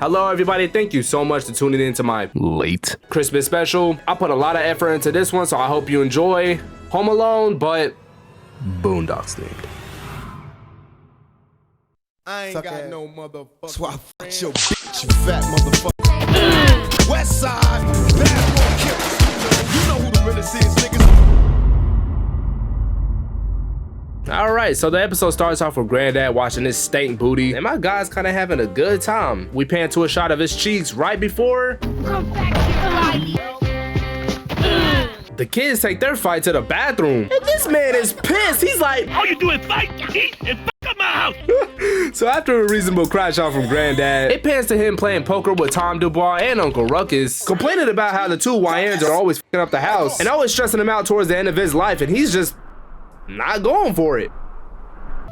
Hello everybody, thank you so much for tuning in to my late Christmas special. I put a lot of effort into this one, so I hope you enjoy. Home Alone, but Boondocks themed. I ain't got no motherfucker. So I fuck your bitch, you fat motherfucker. West side, bad boy killers. You know who the realest is, niggas. Alright, so the episode starts off with Granddad watching his stank booty, and my guy's kind of having a good time. We pan to a shot of his cheeks right before the kids take their fight to the bathroom. And this man is pissed. He's like, all you do is fight, eat, and fuck up my house. So after a reasonable crash out from Granddad, it pans to him playing poker with Tom Dubois and Uncle Ruckus, complaining about how the two YNs are always fucking up the house and always stressing him out towards the end of his life, and he's just not going for it.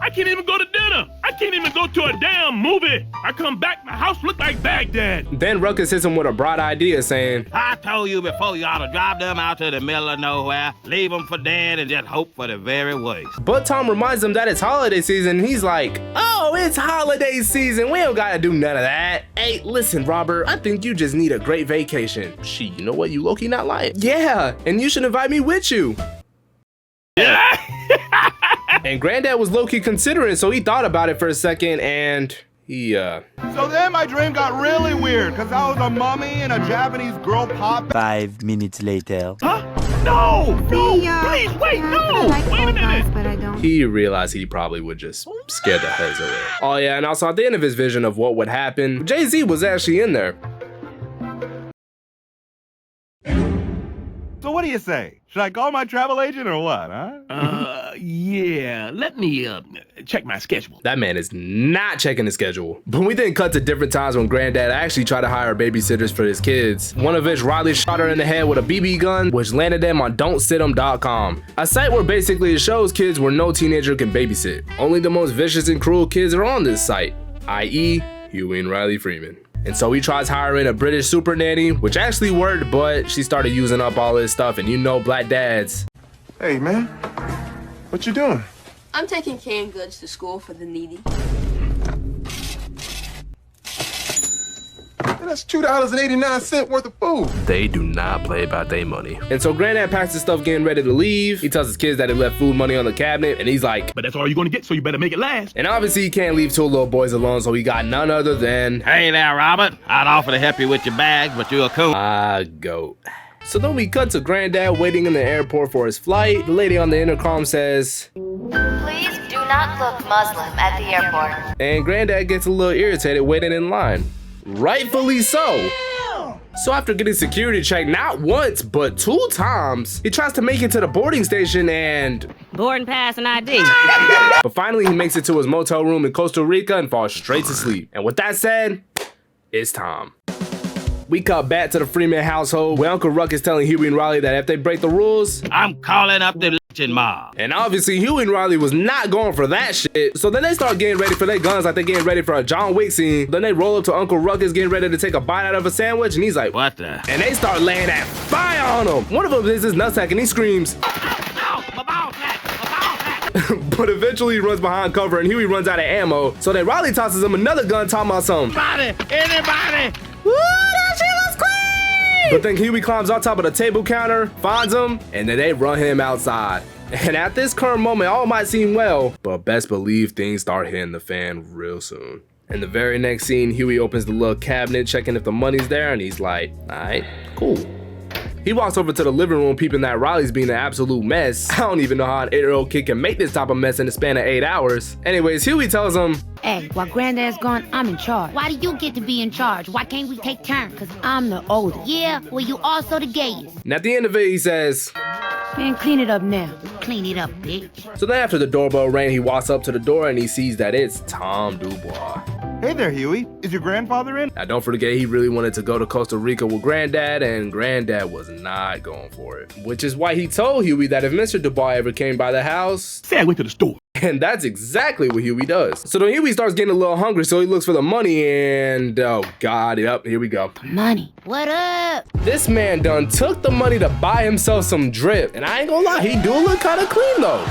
I can't even go to dinner. I can't even go to a damn movie. I come back, my house look like Baghdad. Then Ruckus hits him with a bright idea saying, I told you before, you ought to drive them out to the middle of nowhere, leave them for dead, and just hope for the very worst. But Tom reminds him that it's holiday season, and he's like, oh, it's holiday season. We don't gotta do none of that. Hey, listen, Robert, I think you just need a great vacation. Shit, you know what? You low-key not lying. Yeah, and you should invite me with you. Yeah. And Granddad was low-key considering, so he thought about it for a second, and he, So then my dream got really weird, because I was a mummy and a Japanese girl pop. 5 minutes later. Huh? No! No! Please, wait, no! Wait a minute! But I don't. He realized he probably would just scare the heads away. Oh yeah, and also at the end of his vision of what would happen, Jay-Z was actually in there. So what do you say? Should I call my travel agent or what, huh? Yeah, let me, check my schedule. That man is not checking the schedule. But we then cut to different times when Granddad actually tried to hire babysitters for his kids. One of which Riley shot her in the head with a BB gun, which landed them on don'tsitem.com, a site where basically it shows kids where no teenager can babysit. Only the most vicious and cruel kids are on this site, i.e. Huey and Riley Freeman. And so he tries hiring a British super nanny, which actually worked, but she started using up all his stuff, and you know black dads. Hey, man. What you doing? I'm taking canned goods to school for the needy. That's $2.89 worth of food. They do not play about their money. And so Granddad packs his stuff getting ready to leave. He tells his kids that he left food money on the cabinet, and he's like, but that's all you're gonna get, so you better make it last. and obviously he can't leave two little boys alone, so he got none other than, Hey there, Robert. I'd offer to help you with your bags, but you're a coon. goat. So then we cut to Granddad waiting in the airport for his flight. The lady on the intercom says, Please do not look Muslim at the airport. and Granddad gets a little irritated waiting in line. Rightfully so. So after getting security checked not once, but 2 times, he tries to make it to the boarding station and boarding pass and ID. but finally he makes it to his motel room in Costa Rica and falls straight to sleep. And with that said, it's Tom. We cut back to the Freeman household where Uncle Ruckus telling Huey and Riley that if they break the rules, I'm calling up the lynching mob. and obviously Huey and Riley was not going for that shit. So then they start getting ready for their guns like they're getting ready for a John Wick scene. Then they roll up to Uncle Ruckus getting ready to take a bite out of a sandwich, and he's like, What the? and they start laying that fire on him. One of them is his nutsack and he screams, Ow, my ball sack, my ball sack. but eventually he runs behind cover and Huey runs out of ammo. So then Riley tosses him another gun talking about something. Anybody? Woo, that shit was clean! But then Huey climbs on top of the table counter, finds him, and then they run him outside. And at this current moment, all might seem well, but best believe things start hitting the fan real soon. In the very next scene, Huey opens the little cabinet, checking if the money's there, and he's like, alright, cool. He walks over to the living room, peeping that Riley's being an absolute mess. I don't even know how an 8-year-old kid can make this type of mess in the span of 8 hours. Anyways, Huey tells him, Hey, while Granddad's gone, I'm in charge. Why do you get to be in charge? Why can't we take turns? Because I'm the oldest. Yeah, well, you also the gayest. and at the end of it, he says, Man, clean it up now. Clean it up, bitch. so then after the doorbell rang, he walks up to the door and he sees that it's Tom Dubois. Hey there, Huey. Is your grandfather in? Now don't forget, he really wanted to go to Costa Rica with Granddad, and Granddad was not going for it. Which is why he told Huey that if Mr. Dubois ever came by the house, Say I went to the store. and that's exactly what Huey does. So then Huey starts getting a little hungry, so he looks for the money, and oh god, yep, here we go. Money. What up? This man done took the money to buy himself some drip, and I ain't gonna lie, he do look kinda clean though.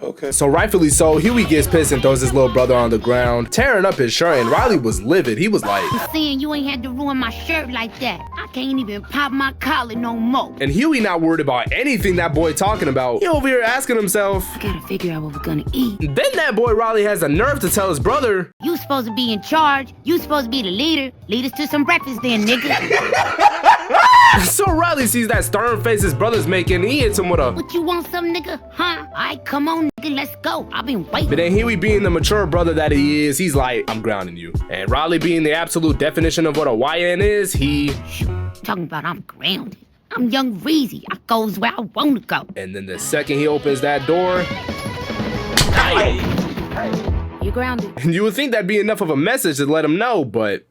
Okay. So rightfully so, Huey gets pissed and throws his little brother on the ground, tearing up his shirt, and Riley was livid. He was like, I'm saying you ain't had to ruin my shirt like that. I can't even pop my collar no more. And Huey not worried about anything that boy talking about. He over here asking himself, I gotta figure out what we're gonna eat. then that boy Riley has the nerve to tell his brother, You supposed to be in charge. You supposed to be the leader. Lead us to some breakfast then, nigga. So Riley sees that stern face his brother's making, and he hits him with a, What you want, some nigga? Huh? Alright, come on, nigga, let's go. I've been waiting. but then Huey being the mature brother that he is, he's like, I'm grounding you. And Riley being the absolute definition of what a YN is, he, Talking about I'm grounded. I'm young Reezy. I goes where I wanna go. and then the second he opens that door, You're grounded. and you would think that'd be enough of a message to let him know, but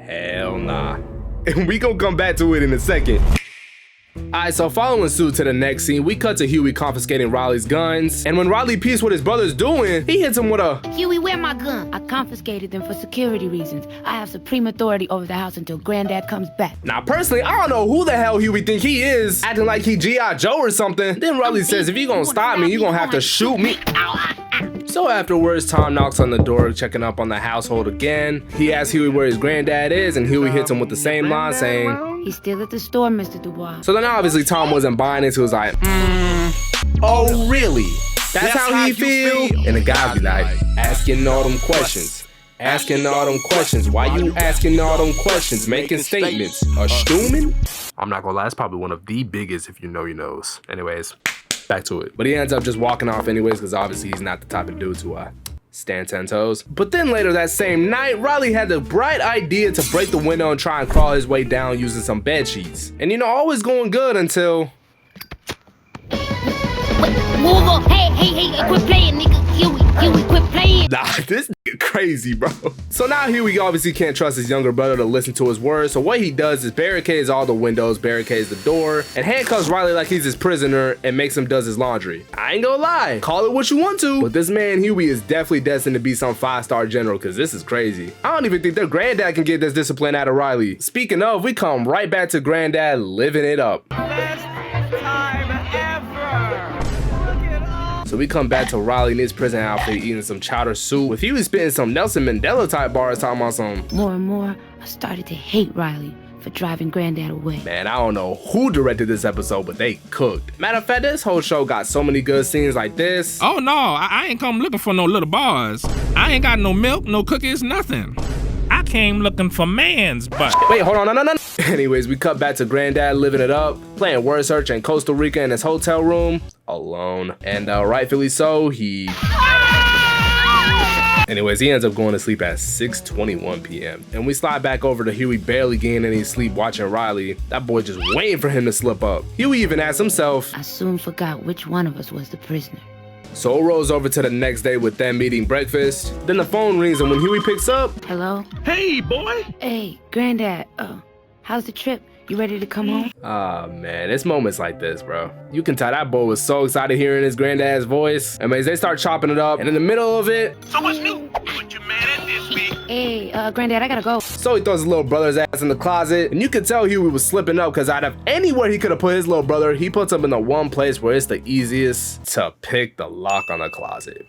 hell nah. And we gonna come back to it in a second. Alright, so following suit to the next scene, we cut to Huey confiscating Riley's guns, and when Riley pees what his brother's doing, he hits him with a, Huey, where my gun? I confiscated them for security reasons. I have supreme authority over the house until Granddad comes back. now personally, I don't know who the hell Huey think he is, acting like he G.I. Joe or something. Then Riley says, if you gonna stop me, you gonna have to shoot me. So afterwards, Tom knocks on the door, checking up on the household again. He asks Huey where his granddad is, and Huey hits him with the same line saying, He's still at the store, Mr. Dubois. so then obviously Tom wasn't buying it, so he was like, oh really? That's how he feel? And the guy be like, asking all them questions. Asking all them questions. Why you asking all them questions? Making statements. Assuming? I'm not gonna lie, it's probably one of the biggest if you know your nose. Anyways, back to it. But he ends up just walking off anyways, because obviously he's not the type of dude to stand 10 toes. But then later that same night, Riley had the bright idea to break the window and try and crawl his way down using some bed sheets. And you know, always going good until... Move up. Hey, quit playing, nigga. Huey, quit playing. Nah, this nigga crazy, bro. So now Huey obviously can't trust his younger brother to listen to his words, so what he does is barricades all the windows, barricades the door, and handcuffs Riley like he's his prisoner and makes him does his laundry. I ain't gonna lie, call it what you want to, but this man Huey is definitely destined to be some 5-star general, because this is crazy. I don't even think their granddad can get this discipline out of Riley. Speaking of, we come right back to Granddad living it up. So we come back to Riley in his prison outfit eating some chowder soup with Huey spitting some Nelson Mandela type bars talking about some. More and more, I started to hate Riley for driving Granddad away. Man, I don't know who directed this episode, but they cooked. Matter of fact, this whole show got so many good scenes like this. Oh no, I ain't come looking for no little bars. I ain't got no milk, no cookies, nothing. I came looking for man's butt. Wait, hold on, no. Anyways, we cut back to Granddad living it up, playing word search in Costa Rica in his hotel room, alone. And rightfully so, he... Anyways, he ends up going to sleep at 6:21 p.m. And we slide back over to Huey barely getting any sleep watching Riley. That boy just waiting for him to slip up. Huey even asked himself, I soon forgot which one of us was the prisoner. so it rolls over to the next day with them eating breakfast. Then the phone rings, and when Huey picks up, Hello? Hey, boy. Hey, Granddad. How's the trip? You ready to come home? ah man, it's moments like this, bro. You can tell that boy was so excited hearing his granddad's voice. I mean, they start chopping it up, and in the middle of it, So what's new? What you mad at this week? Hey, Granddad, I gotta go. so he throws his little brother's ass in the closet, and you could tell Huey was slipping up because out of anywhere he could have put his little brother, he puts him in the one place where it's the easiest to pick the lock on the closet.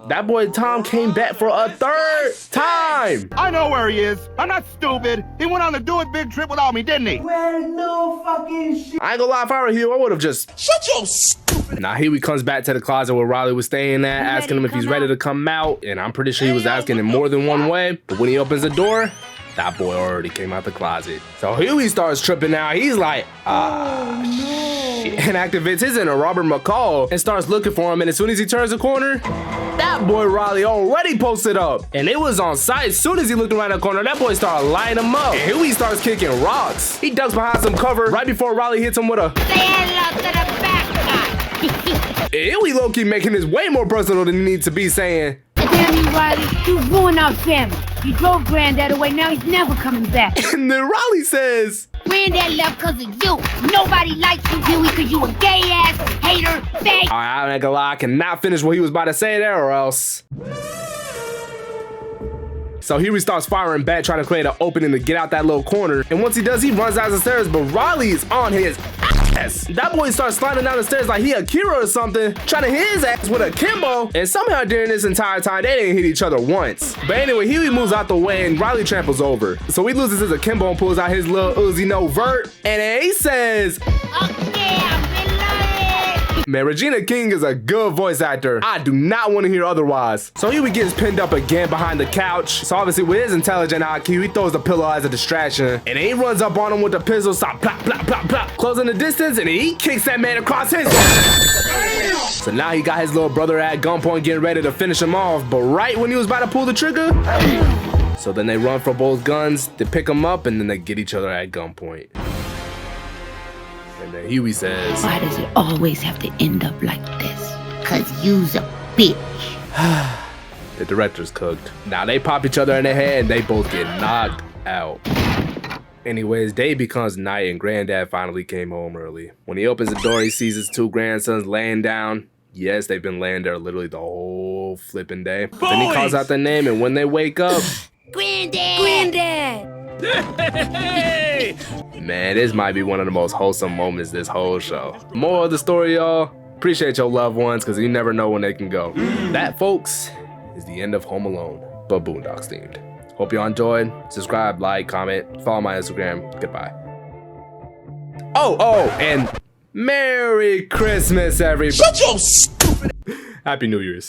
That boy Tom came back for a third time. I know where he is. I'm not stupid. He went on a do it big trip without me, didn't he? I ain't gonna lie, if I were Huey, I would have just... Shut your stupid. Now Huey comes back to the closet where Riley was staying at, asking him if he's ready to come out, and I'm pretty sure he was asking in more than one way, but when he opens the door, that boy already came out the closet. So Huey starts tripping out. He's like, shit. And activates his inner Robert McCall and starts looking for him, and as soon as he turns the corner, that boy Riley already posted up. And it was on sight. As soon as he looked around the corner, that boy started lighting him up. And Huey starts kicking rocks. He ducks behind some cover right before Riley hits him with a... Say hello to the back guy. Huey low-key making this way more personal than he needs to be, saying, Damn you, Riley. You ruined our family. You drove Granddad away. Now he's never coming back. and then Riley says, Granddad left cause of you. Nobody likes you, Huey, cause you a gay ass hater, fag. all right, I ain't gonna lie, I cannot finish what he was about to say there or else. So Huey starts firing back, trying to create an opening to get out that little corner. And once he does, he runs down the stairs, but Riley is on his ass. That boy starts sliding down the stairs like he Akira or something, trying to hit his ass with a Kimbo. And somehow during this entire time, they didn't hit each other once. But anyway, Huey moves out the way and Riley tramples over. So he loses his akimbo and pulls out his little Uzi no vert. And then he says, man, Regina King is a good voice actor. I do not want to hear otherwise. So Huey gets pinned up again behind the couch. So obviously with his intelligent IQ, he throws the pillow as a distraction. And then he runs up on him with the pistol, stop, plop, plop, plop, plop, closing the distance, and he kicks that man across his head. So now he got his little brother at gunpoint getting ready to finish him off. But right when he was about to pull the trigger, so then they run for both guns, they pick him up, and then they get each other at gunpoint. And then Huey says, why does it always have to end up like this? Cause you's a bitch. The director's cooked. Now they pop each other in the head and they both get knocked out. Anyways, day becomes night and Granddad finally came home early. When he opens the door, he sees his two grandsons laying down. Yes, they've been laying there literally the whole flipping day. Then he calls out their name, and when they wake up, Granddad! Granddad! Hey! man, this might be one of the most wholesome moments this whole show. Moral of the story, y'all, appreciate your loved ones because you never know when they can go. That, folks, is the end of Home Alone, but Boondocks themed. Hope y'all enjoyed. Subscribe, like, comment, follow my Instagram. Goodbye. Oh, and Merry Christmas, everybody. Shut your stupid. Happy New Year's.